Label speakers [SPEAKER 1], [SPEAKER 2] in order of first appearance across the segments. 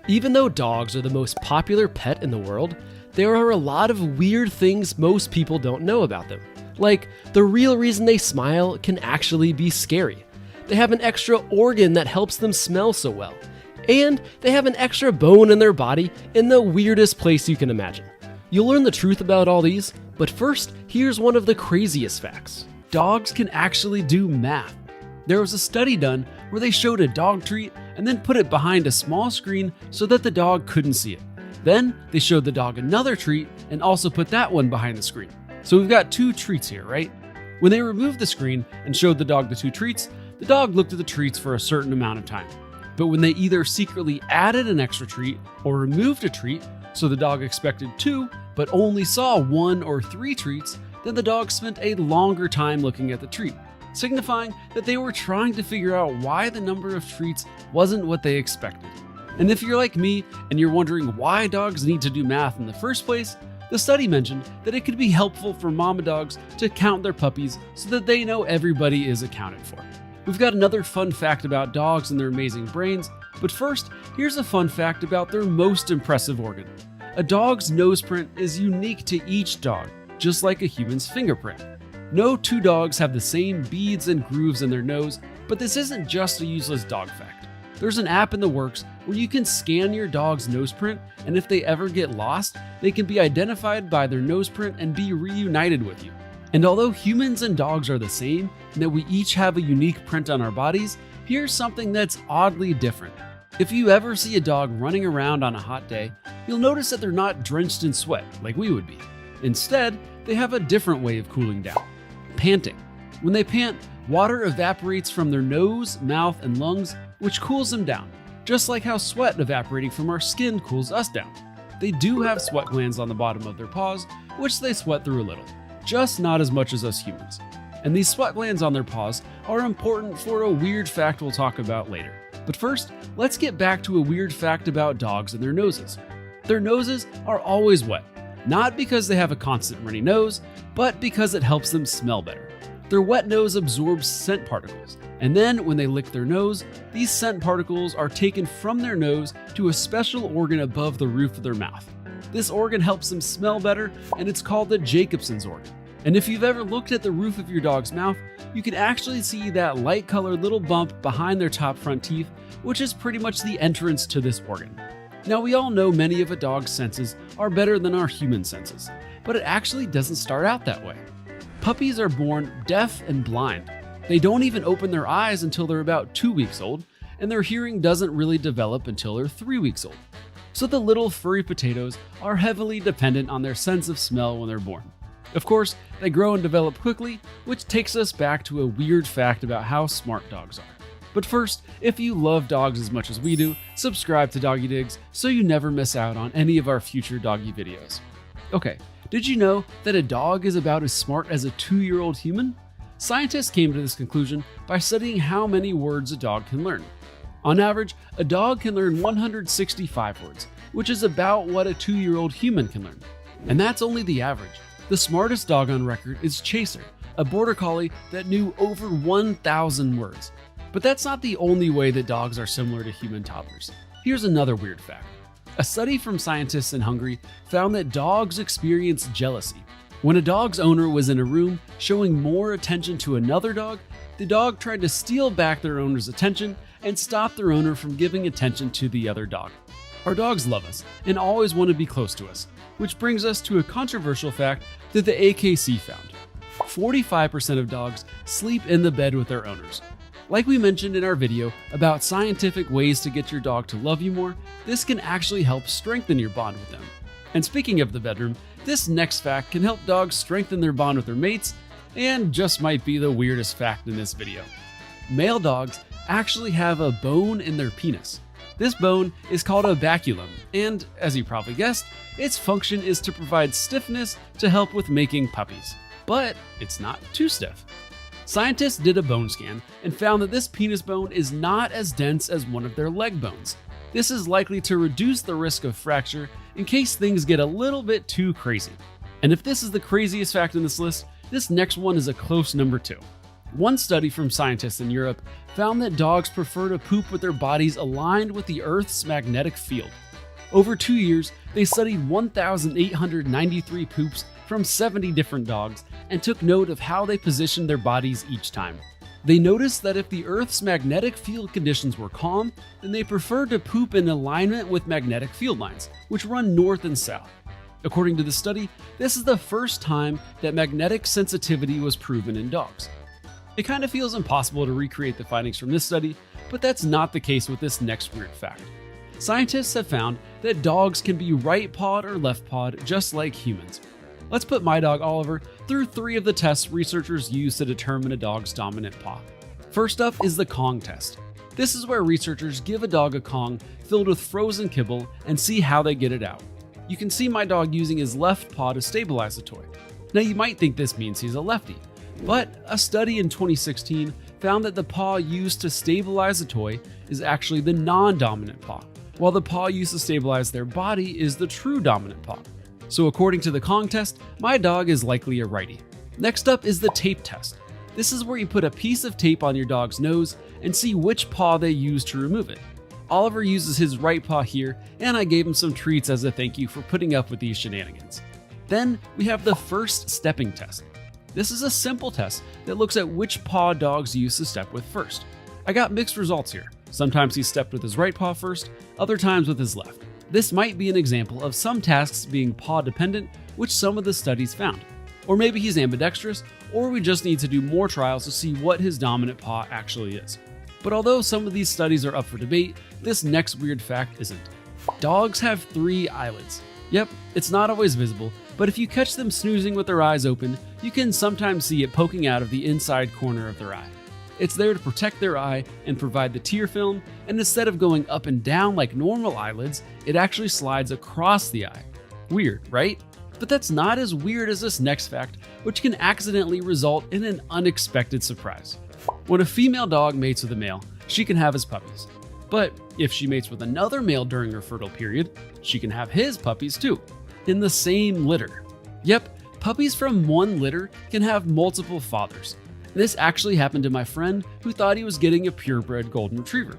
[SPEAKER 1] Even though dogs are the most popular pet in the world, there are a lot of weird things most people don't know about them. Like, the real reason they smile can actually be scary. They have an extra organ that helps them smell so well. And they have an extra bone in their body in the weirdest place you can imagine. You'll learn the truth about all these, but first, here's one of the craziest facts. Dogs can actually do math. There was a study done where they showed a dog treat and then put it behind a small screen so that the dog couldn't see it. Then they showed the dog another treat and also put that one behind the screen. So we've got two treats here, right? When they removed the screen and showed the dog the two treats, the dog looked at the treats for a certain amount of time. But when they either secretly added an extra treat or removed a treat, so the dog expected two but only saw one or three treats, then the dog spent a longer time looking at the treat, signifying that they were trying to figure out why the number of treats wasn't what they expected. And if you're like me and you're wondering why dogs need to do math in the first place, the study mentioned that it could be helpful for mama dogs to count their puppies so that they know everybody is accounted for. We've got another fun fact about dogs and their amazing brains, but first, here's a fun fact about their most impressive organ. A dog's nose print is unique to each dog, just like a human's fingerprint. No two dogs have the same beads and grooves in their nose, but this isn't just a useless dog fact. There's an app in the works where you can scan your dog's nose print, and if they ever get lost, they can be identified by their nose print and be reunited with you. And although humans and dogs are the same, and that we each have a unique print on our bodies, here's something that's oddly different. If you ever see a dog running around on a hot day, you'll notice that they're not drenched in sweat like we would be. Instead, they have a different way of cooling down: panting. When they pant, water evaporates from their nose, mouth, and lungs, which cools them down, just like how sweat evaporating from our skin cools us down. They do have sweat glands on the bottom of their paws, which they sweat through a little, just not as much as us humans. And these sweat glands on their paws are important for a weird fact we'll talk about later. But first, let's get back to a weird fact about dogs and their noses. Their noses are always wet, not because they have a constant runny nose, but because it helps them smell better. Their wet nose absorbs scent particles, and then when they lick their nose, these scent particles are taken from their nose to a special organ above the roof of their mouth. This organ helps them smell better, and it's called the Jacobson's organ. And if you've ever looked at the roof of your dog's mouth, you can actually see that light-colored little bump behind their top front teeth, which is pretty much the entrance to this organ. Now, we all know many of a dog's senses are better than our human senses, but it actually doesn't start out that way. Puppies are born deaf and blind. They don't even open their eyes until they're about 2 weeks old, and their hearing doesn't really develop until they're 3 weeks old. So the little furry potatoes are heavily dependent on their sense of smell when they're born. Of course, they grow and develop quickly, which takes us back to a weird fact about how smart dogs are. But first, if you love dogs as much as we do, subscribe to Doggy Digs so you never miss out on any of our future doggy videos. Okay, did you know that a dog is about as smart as a 2-year-old human? Scientists came to this conclusion by studying how many words a dog can learn. On average, a dog can learn 165 words, which is about what a 2-year-old human can learn. And that's only the average. The smartest dog on record is Chaser, a border collie that knew over 1,000 words. But that's not the only way that dogs are similar to human toddlers. Here's another weird fact. A study from scientists in Hungary found that dogs experience jealousy. When a dog's owner was in a room showing more attention to another dog, the dog tried to steal back their owner's attention and stop their owner from giving attention to the other dog. Our dogs love us and always want to be close to us, which brings us to a controversial fact that the AKC found. 45% of dogs sleep in the bed with their owners. Like we mentioned in our video about scientific ways to get your dog to love you more, this can actually help strengthen your bond with them. And speaking of the bedroom, this next fact can help dogs strengthen their bond with their mates, and just might be the weirdest fact in this video. Male dogs actually have a bone in their penis. This bone is called a baculum, and as you probably guessed, its function is to provide stiffness to help with making puppies. But it's not too stiff. Scientists did a bone scan and found that this penis bone is not as dense as one of their leg bones. This is likely to reduce the risk of fracture in case things get a little bit too crazy. And if this is the craziest fact in this list, this next one is a close number 2.
[SPEAKER 2] One study from scientists in Europe found that dogs prefer to poop with their bodies aligned with the Earth's magnetic field. Over 2 years, they studied 1,893 poops from 70 different dogs and took note of how they positioned their bodies each time. They noticed that if the Earth's magnetic field conditions were calm, then they preferred to poop in alignment with magnetic field lines, which run north and south. According to the study, this is the first time that magnetic sensitivity was proven in dogs. It kind of feels impossible to recreate the findings from this study, but that's not the case with this next weird fact. Scientists have found that dogs can be right-pawed or left-pawed just like humans. Let's put my dog Oliver through 3 of the tests researchers use to determine a dog's dominant paw. First up is the Kong test. This is where researchers give a dog a Kong filled with frozen kibble and see how they get it out. You can see my dog using his left paw to stabilize the toy. Now you might think this means he's a lefty, but a study in 2016 found that the paw used to stabilize the toy is actually the non-dominant paw, while the paw used to stabilize their body is the true dominant paw. So according to the Kong test, my dog is likely a righty. Next up is the tape test. This is where you put a piece of tape on your dog's nose and see which paw they use to remove it. Oliver uses his right paw here, and I gave him some treats as a thank you for putting up with these shenanigans. Then we have the first stepping test. This is a simple test that looks at which paw dogs use to step with first. I got mixed results here. Sometimes he stepped with his right paw first, other times with his left. This might be an example of some tasks being paw dependent, which some of the studies found. Or maybe he's ambidextrous, or we just need to do more trials to see what his dominant paw actually is. But although some of these studies are up for debate, this next weird fact isn't. Dogs have 3 eyelids. Yep, it's not always visible, but if you catch them snoozing with their eyes open, you can sometimes see it poking out of the inside corner of their eye. It's there to protect their eye and provide the tear film, and instead of going up and down like normal eyelids, it actually slides across the eye. Weird, right? But that's not as weird as this next fact, which can accidentally result in an unexpected surprise. When a female dog mates with a male, she can have his puppies. But if she mates with another male during her fertile period, she can have his puppies too, in the same litter. Yep, puppies from one litter can have multiple fathers. This actually happened to my friend who thought he was getting a purebred golden retriever.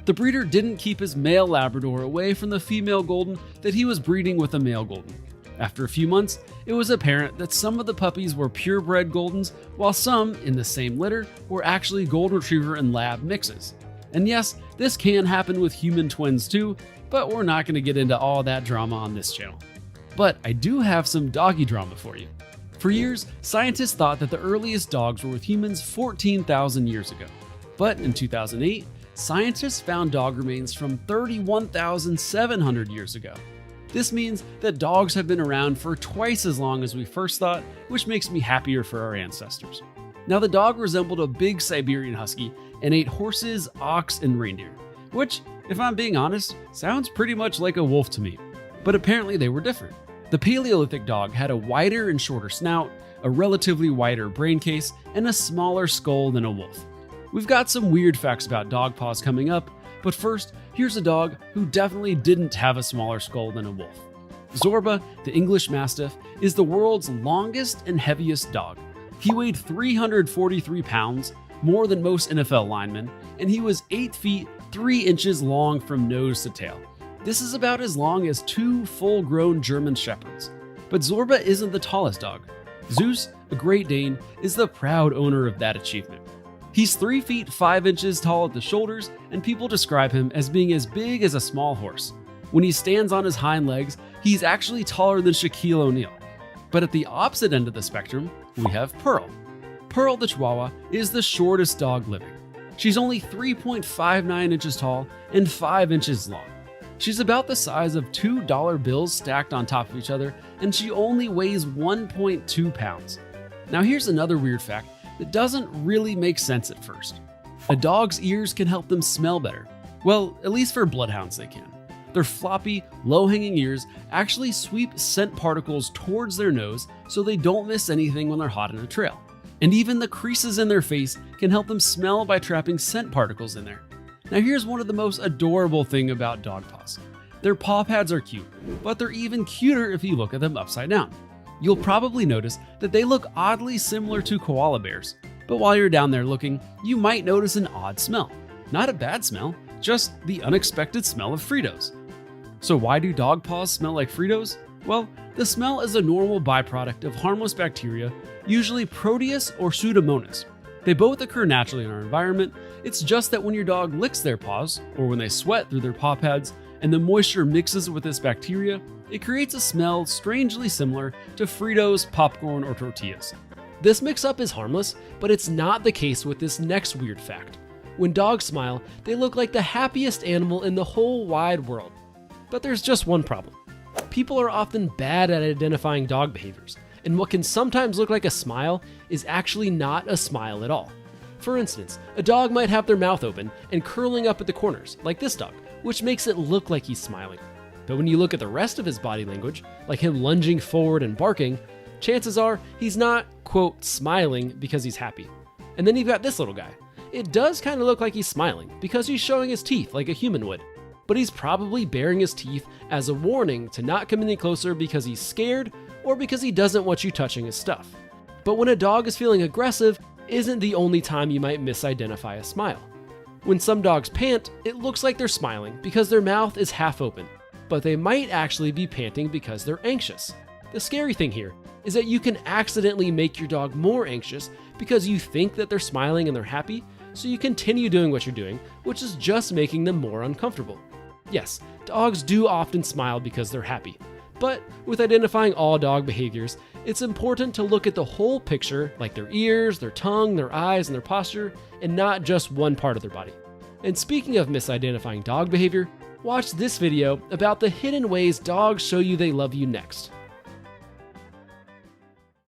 [SPEAKER 2] The breeder didn't keep his male Labrador away from the female golden that he was breeding with a male golden. After a few months, it was apparent that some of the puppies were purebred goldens, while some, in the same litter, were actually golden retriever and lab mixes. And yes, this can happen with human twins too, but we're not going to get into all that drama on this channel. But I do have some doggy drama for you. For years, scientists thought that the earliest dogs were with humans 14,000 years ago. But in 2008, scientists found dog remains from 31,700 years ago. This means that dogs have been around for twice as long as we first thought, which makes me happier for our ancestors. Now, the dog resembled a big Siberian husky and ate horses, ox, and reindeer, which, if I'm being honest, sounds pretty much like a wolf to me. But apparently they were different. The Paleolithic dog had a wider and shorter snout, a relatively wider brain case, and a smaller skull than a wolf. We've got some weird facts about dog paws coming up, but first, here's a dog who definitely didn't have a smaller skull than a wolf. Zorba, the English Mastiff, is the world's longest and heaviest dog. He weighed 343 pounds, more than most NFL linemen, and he was 8 feet 3 inches long from nose to tail. This is about as long as 2 full-grown German Shepherds. But Zorba isn't the tallest dog. Zeus, a Great Dane, is the proud owner of that achievement. He's 3 feet 5 inches tall at the shoulders, and people describe him as being as big as a small horse. When he stands on his hind legs, he's actually taller than Shaquille O'Neal. But at the opposite end of the spectrum, we have Pearl. Pearl the Chihuahua is the shortest dog living. She's only 3.59 inches tall and 5 inches long. She's about the size of $2 bills stacked on top of each other, and she only weighs 1.2 pounds. Now here's another weird fact that doesn't really make sense at first. A dog's ears can help them smell better. Well, at least for bloodhounds they can. Their floppy, low-hanging ears actually sweep scent particles towards their nose so they don't miss anything when they're hot on a trail. And even the creases in their face can help them smell by trapping scent particles in there. Now here's one of the most adorable things about dog paws. Their paw pads are cute, but they're even cuter if you look at them upside down. You'll probably notice that they look oddly similar to koala bears, But while you're down there looking, you might notice an odd smell. Not a bad smell, just the unexpected smell of Fritos. So why do dog paws smell like Fritos? Well, the smell is a normal byproduct of harmless bacteria, usually Proteus or Pseudomonas. They both occur naturally in our environment. It's just that when your dog licks their paws, or when they sweat through their paw pads, and the moisture mixes with this bacteria, it creates a smell strangely similar to Fritos, popcorn, or tortillas.
[SPEAKER 1] This mix-up is harmless, but it's not the case with this next weird fact. When dogs smile, they look like the happiest animal in the whole wide world. But there's just one problem. People are often bad at identifying dog behaviors, and what can sometimes look like a smile is actually not a smile at all. For instance, a dog might have their mouth open and curling up at the corners, like this dog, which makes it look like he's smiling. But when you look at the rest of his body language, like him lunging forward and barking, chances are he's not, quote, smiling because he's happy. And then you've got this little guy. It does kind of look like he's smiling because he's showing his teeth like a human would, but he's probably baring his teeth as a warning to not come any closer because he's scared or because he doesn't want you touching his stuff. But when a dog is feeling aggressive, isn't the only time you might misidentify a smile. When some dogs pant, it looks like they're smiling because their mouth is half open, but they might actually be panting because they're anxious. The scary thing here is that you can accidentally make your dog more anxious because you think that they're smiling and they're happy, so you continue doing what you're doing, which is just making them more uncomfortable. Yes, dogs do often smile because they're happy, but with identifying all dog behaviors, it's important to look at the whole picture, like their ears, their tongue, their eyes, and their posture, and not just one part of their body. And speaking of misidentifying dog behavior, watch this video about the hidden ways dogs show you they love you next.